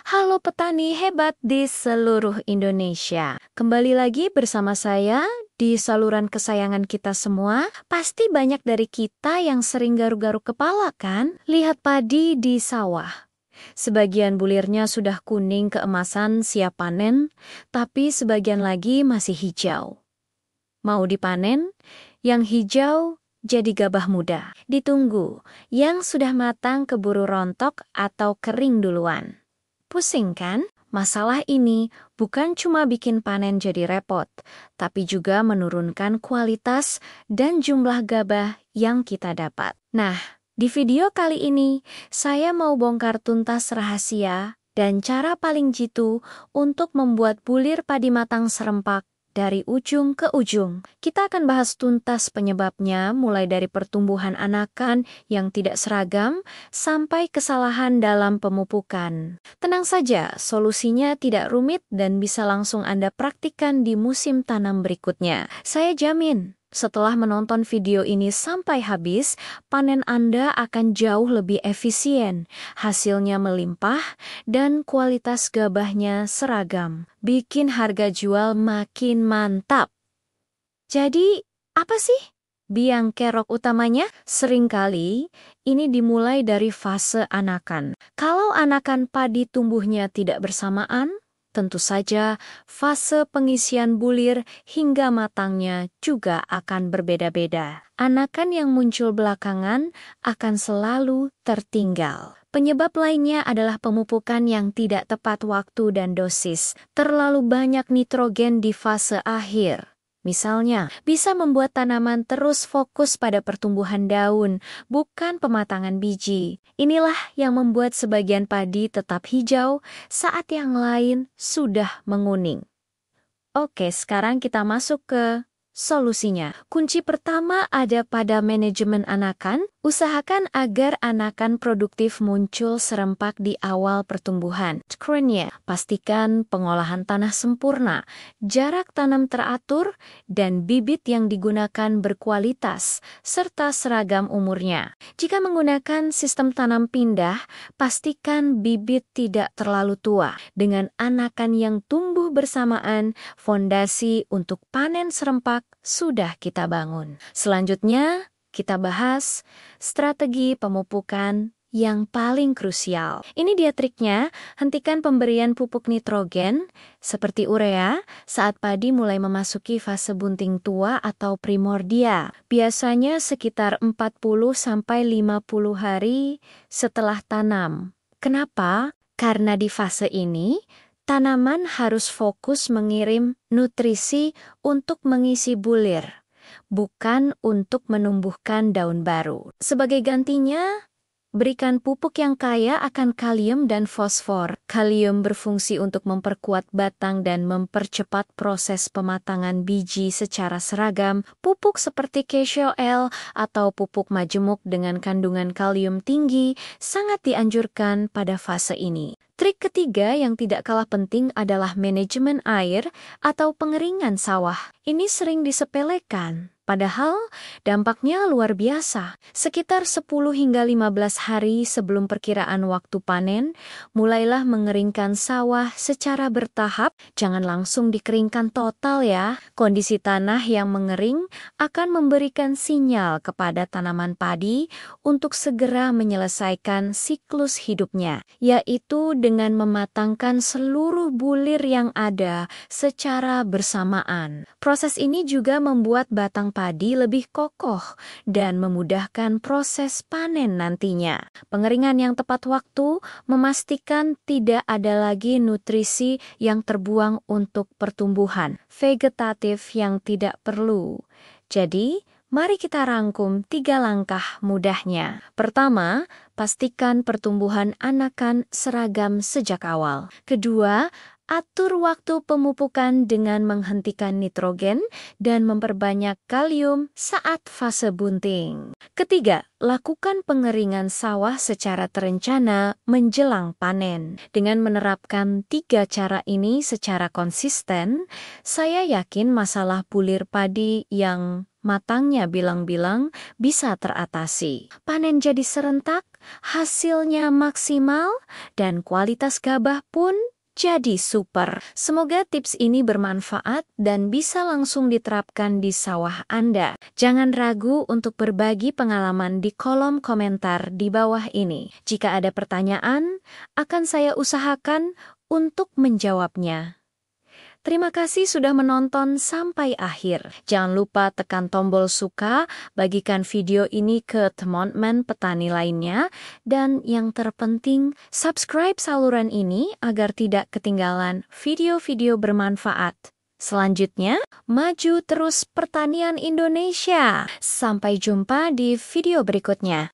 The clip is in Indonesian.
Halo petani hebat di seluruh Indonesia. Kembali lagi bersama saya di saluran kesayangan kita semua. Pasti banyak dari kita yang sering garuk-garuk kepala kan? Lihat padi di sawah. Sebagian bulirnya sudah kuning keemasan siap panen, tapi sebagian lagi masih hijau. Mau dipanen? Yang hijau jadi gabah muda. Ditunggu, yang sudah matang keburu rontok atau kering duluan. Pusing kan? Masalah ini bukan cuma bikin panen jadi repot, tapi juga menurunkan kualitas dan jumlah gabah yang kita dapat. Nah, di video kali ini saya mau bongkar tuntas rahasia dan cara paling jitu untuk membuat bulir padi matang serempak dari ujung ke ujung. Kita akan bahas tuntas penyebabnya, mulai dari pertumbuhan anakan yang tidak seragam sampai kesalahan dalam pemupukan. Tenang saja, solusinya tidak rumit dan bisa langsung Anda praktikkan di musim tanam berikutnya. Saya jamin, setelah menonton video ini sampai habis, panen Anda akan jauh lebih efisien, hasilnya melimpah, dan kualitas gabahnya seragam. Bikin harga jual makin mantap. Jadi, apa sih biang kerok utamanya? Seringkali ini dimulai dari fase anakan. Kalau anakan padi tumbuhnya tidak bersamaan, tentu saja fase pengisian bulir hingga matangnya juga akan berbeda-beda. Anakan yang muncul belakangan akan selalu tertinggal. Penyebab lainnya adalah pemupukan yang tidak tepat waktu dan dosis. Terlalu banyak nitrogen di fase akhir. Misalnya, bisa membuat tanaman terus fokus pada pertumbuhan daun, bukan pematangan biji. Inilah yang membuat sebagian padi tetap hijau saat yang lain sudah menguning. Oke, sekarang kita masuk ke solusinya. Kunci pertama ada pada manajemen anakan. Usahakan agar anakan produktif muncul serempak di awal pertumbuhan. Kerennya, pastikan pengolahan tanah sempurna, jarak tanam teratur, dan bibit yang digunakan berkualitas, serta seragam umurnya. Jika menggunakan sistem tanam pindah, pastikan bibit tidak terlalu tua. Dengan anakan yang tumbuh bersamaan, fondasi untuk panen serempak sudah kita bangun. Selanjutnya, kita bahas strategi pemupukan yang paling krusial. Ini dia triknya, hentikan pemberian pupuk nitrogen seperti urea saat padi mulai memasuki fase bunting tua atau primordia. Biasanya sekitar 40-50 hari setelah tanam. Kenapa? Karena di fase ini, tanaman harus fokus mengirim nutrisi untuk mengisi bulir, bukan untuk menumbuhkan daun baru. Sebagai gantinya, berikan pupuk yang kaya akan kalium dan fosfor. Kalium berfungsi untuk memperkuat batang dan mempercepat proses pematangan biji secara seragam. Pupuk seperti Cashew Oil atau pupuk majemuk dengan kandungan kalium tinggi sangat dianjurkan pada fase ini. Trik ketiga yang tidak kalah penting adalah manajemen air atau pengeringan sawah. Ini sering disepelekan, padahal dampaknya luar biasa. Sekitar 10 hingga 15 hari sebelum perkiraan waktu panen, mulailah mengeringkan sawah secara bertahap, jangan langsung dikeringkan total ya. Kondisi tanah yang mengering akan memberikan sinyal kepada tanaman padi untuk segera menyelesaikan siklus hidupnya, yaitu dengan mematangkan seluruh bulir yang ada secara bersamaan. Proses ini juga membuat batang padi lebih kokoh dan memudahkan proses panen nantinya. Pengeringan yang tepat waktu memastikan tidak ada lagi nutrisi yang terbuang untuk pertumbuhan vegetatif yang tidak perlu. Jadi, mari kita rangkum 3 langkah mudahnya. Pertama, pastikan pertumbuhan anakan seragam sejak awal. Kedua, atur waktu pemupukan dengan menghentikan nitrogen dan memperbanyak kalium saat fase bunting. Ketiga, lakukan pengeringan sawah secara terencana menjelang panen. Dengan menerapkan 3 cara ini secara konsisten, saya yakin masalah bulir padi yang matangnya bilang-bilang bisa teratasi. Panen jadi serentak, hasilnya maksimal, dan kualitas gabah pun jadi super. Semoga tips ini bermanfaat dan bisa langsung diterapkan di sawah Anda. Jangan ragu untuk berbagi pengalaman di kolom komentar di bawah ini. Jika ada pertanyaan, akan saya usahakan untuk menjawabnya. Terima kasih sudah menonton sampai akhir. Jangan lupa tekan tombol suka, bagikan video ini ke teman-teman petani lainnya, dan yang terpenting, subscribe saluran ini agar tidak ketinggalan video-video bermanfaat. Selanjutnya, maju terus pertanian Indonesia. Sampai jumpa di video berikutnya.